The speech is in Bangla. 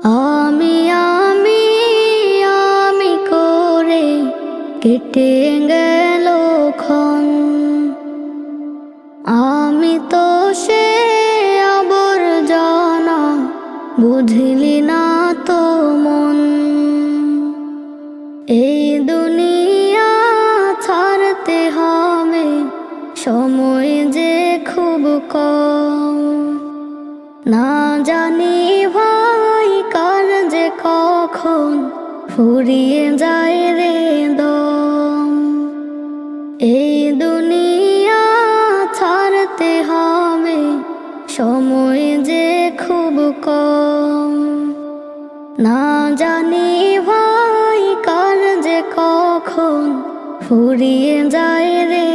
আমি আমি আমি করে কেটে গেল ক্ষণ। আমি তো সে আবর্জনা, বুঝলি না তো মন। এই দুনিয়া ছাড়তে হবে, সময় যে খুব কম। না জানি ভাই কার যে কখন ফুরিয়ে যায় রে দম। এই দুনিয়া ছাড়তে হবে, সময় যে খুব কম। না জানি ভাই কার যে কখন ফুরিয়ে যায় রে